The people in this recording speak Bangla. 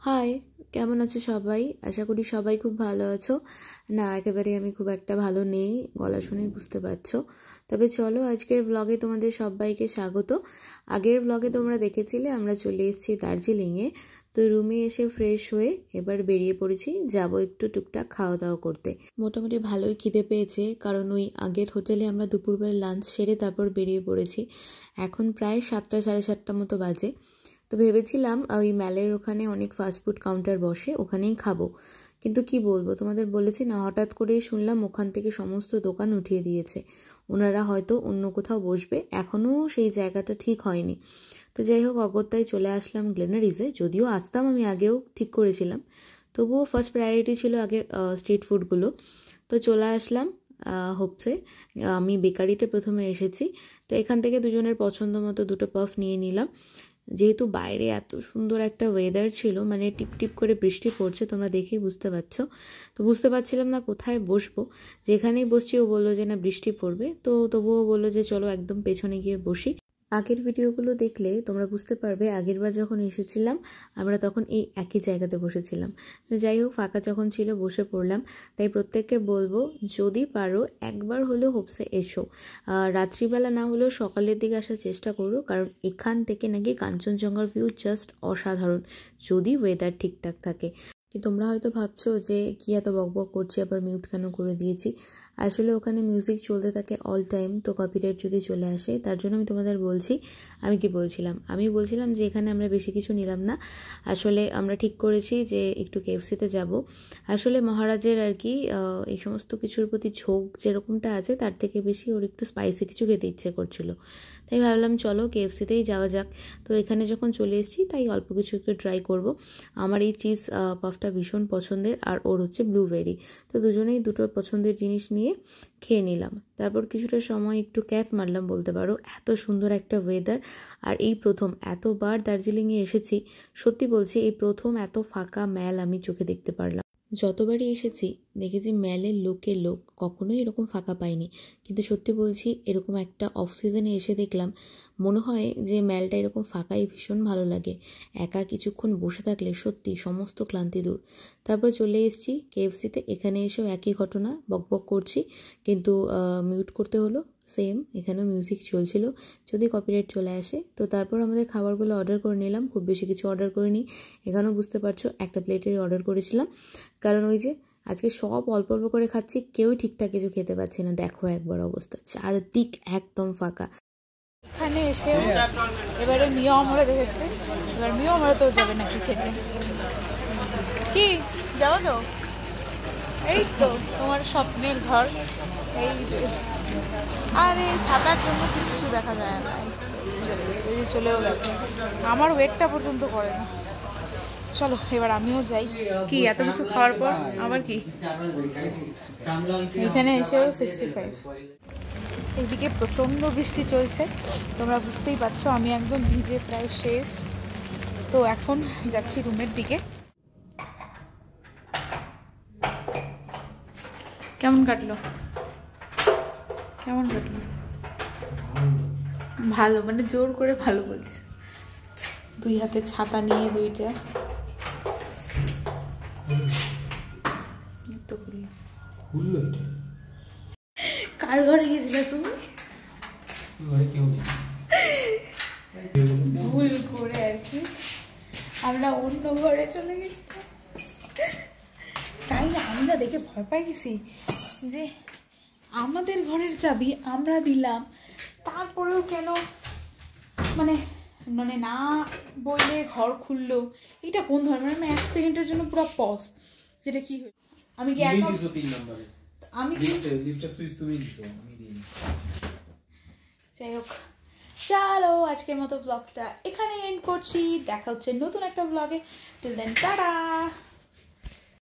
হাই, কেমন আছো সবাই? আশা করি সবাই খুব ভালো আছো। না, একেবারে আমি খুব একটা ভালো নেই, গলা শুনেই বুঝতে পারছো। তবে চলো, আজকের ব্লগে তোমাদের সবাইকে স্বাগত। আগের ব্লগে তোমরা দেখেছিলে আমরা চলে এসেছি দার্জিলিংয়ে। তো রুমে এসে ফ্রেশ হয়ে এবার বেরিয়ে পড়েছি, যাবো একটু টুকটাক খাওয়া দাওয়া করতে। মোটামুটি ভালোই খিদে পেয়েছে, কারণ ওই আগের হোটেলে আমরা দুপুরবেলা লাঞ্চ সেরে তারপর বেরিয়ে পড়েছি। এখন প্রায় 7টা সাড়ে 7টা মতো বাজে। তো ভেবেছিলাম ওই ম্যালের ওখানে অনেক ফাস্টফুড কাউন্টার বসে, ওখানেই খাবো। কিন্তু কি বলবো, তোমাদের বলেছি না, হঠাৎ করেই শুনলাম ওখান থেকে সমস্ত দোকান উঠিয়ে দিয়েছে। ওনারা হয়তো অন্য কোথাও বসবে, এখনও সেই জায়গাটা ঠিক হয়নি। তো যাই হোক, অগত্যায় চলে আসলাম গ্লেনারিজে। যদিও আসতাম আমি আগেও ঠিক করেছিলাম, তবুও ফার্স্ট প্রায়োরিটি ছিল আগে স্ট্রিট ফুডগুলো। তো চলে আসলাম হোপসে। আমি বেকারিতে প্রথমে এসেছি। তো এখান থেকে দুজনের পছন্দ মতো দুটো পাফ নিয়ে নিলাম। যেহেতু বাইরে এত সুন্দর একটা ওয়েদার ছিল, মানে টিপ টিপ করে বৃষ্টি পড়ছে, তোমরা দেখেই বুঝতে পারছো। তো বুঝতে পারছিলাম না কোথায় বসবো। যেখানেই বসছি ও বললো যে না বৃষ্টি পড়বে, তো তবুও বললো যে চলো একদম পেছনে গিয়ে বসি। আগের ভিডিওগুলো দেখলে তোমরা বুঝতে পারবে, আগের বার যখন এসেছিলাম আমরা তখন এই একই জায়গাতে বসেছিলাম। যাই হোক, ফাঁকা যখন ছিল বসে পড়লাম। তাই প্রত্যেককে বলবো, যদি পারো একবার হলেও হোপসে এসো। রাত্রিবেলা না হলেও সকালের দিকে আসার চেষ্টা করো, কারণ এখান থেকে নাকি কাঞ্চনজঙ্ঘার ভিউ জাস্ট অসাধারণ, যদি ওয়েদার ঠিকঠাক থাকে। কি তোমরা হয়তো ভাবছো যে কি এত বকবক করছি, আবার মিউট কেন করে দিয়েছি। আসলে ওখানে মিউজিক চলতে থাকে অল টাইম, তো কপিরাইট যদি চলে আসে, তার জন্য আমি তোমাদের বলছি। আমি বলছিলাম যে এখানে আমরা বেশি কিছু নিলাম না। আসলে আমরা ঠিক করেছি যে একটু কেএফসিতে যাব। আসলে মহারাজের আর কি এই সমস্ত কিছুর প্রতি ঝোঁক যেরকমটা আছে, তার থেকে বেশি ওর একটু স্পাইসি কিছু খেতে ইচ্ছে করছিল। তাই ভাবলাম চলো কেএফসিতেই যাওয়া যাক। তো এখানে যখন চলে এসেছি তাই অল্প কিছু একটু ট্রাই করব। আমার এই চিজ পাফটা ভীষণ পছন্দের, আর ওর হচ্ছে ব্লুবেরি। তো দুজনেই দুটো পছন্দের জিনিস নিয়ে খেয়ে নিলাম। তারপর কিছুটা সময় একটু ক্যাপ মারলাম বলতে পারো, এত সুন্দর একটা ওয়েদার। আর এই প্রথম, এতবার দার্জিলিংয়ে এসেছি, সত্যি বলছি এই প্রথম এত ফাঁকা ম্যাল আমি চোখে দেখতে পারলাম। যতবারই এসেছি দেখেছি ম্যালের লোকে লোক, কখনোই এরকম ফাঁকা পাইনি। কিন্তু সত্যি বলছি, এরকম একটা অফ সিজনে এসে দেখলাম, মনে হয় যে ম্যালটা এরকম ফাঁকাই ভীষণ ভালো লাগে। একা কিছুক্ষণ বসে থাকলে সত্যি সমস্ত ক্লান্তি দূর। তারপর চলে এসেছি কেএফসিতে। এখানে এসেও একই ঘটনা, বকবক করছি, কিন্তু মিউট করতে হলো। সেম, এখানেও মিউজিক চলছিল, যদি কপিরাইট চলে আসে। তো তারপর আমাদের খাবারগুলো অর্ডার করে নিলাম, খুব বেশি কিছু অর্ডার করিনি। এখানেও বুঝতে পারছো একটা প্লেটের অর্ডার করেছিলাম, কারণ ওই যে আজকে সব অল্প অল্প করে খাচ্ছি, কেউই ঠিকঠাক কিছু খেতে পারছে না। দেখো একবার অবস্থা, চারদিক একদম ফাঁকা। এখানে এসে এবারে মিয়া আমরা দেখেছি, এবার মিয়া আমরা তো যাবে নাকি খেতে? কি যাবো তো? এই তো তোমার স্বপ্নের ঘর। এই আর এই ছাতার জন্য কিচ্ছু দেখা যায় না। চলে এসছে, ওই যে চলেও গেল, আমার ওয়েটটা পর্যন্ত করে না। চলো এবার আমিও যাই। কি এত কিছু খাওয়ার পর আবার কি? এখানে এসেও 65। এইদিকে প্রচণ্ড বৃষ্টি চলছে, তোমরা বুঝতেই পারছো। আমি একদম ভিজে প্রায় শেষ। তো এখন যাচ্ছি রুমের দিকে। কেমন কাটলো? ভালো মানে জোর করে ভালো বলছিস। দুই হাতে ছাতা নিয়ে দুইটা তো খুললো। কার ঘরে গেছিলে তুমি? ভুল করে আর কি আমরা অন্য ঘরে চলে গেছি। তাই না, আমি না দেখে ভয় পাই গেছি যে আমাদের ঘরের চাবি আমরা দিলাম, তারপরেও কেন মানে মানে না বললে ঘর খুললো। এটা কোন ধরনের? আমি 1 সেকেন্ডের জন্য পুরো পজ। যেটা কি হলো? আমি কি আমি যাই হোক, চলো আজকের মতো ব্লগটা এখানে এন্ড করছি। দেখা হচ্ছে নতুন একটা ব্লগে। Till then tata.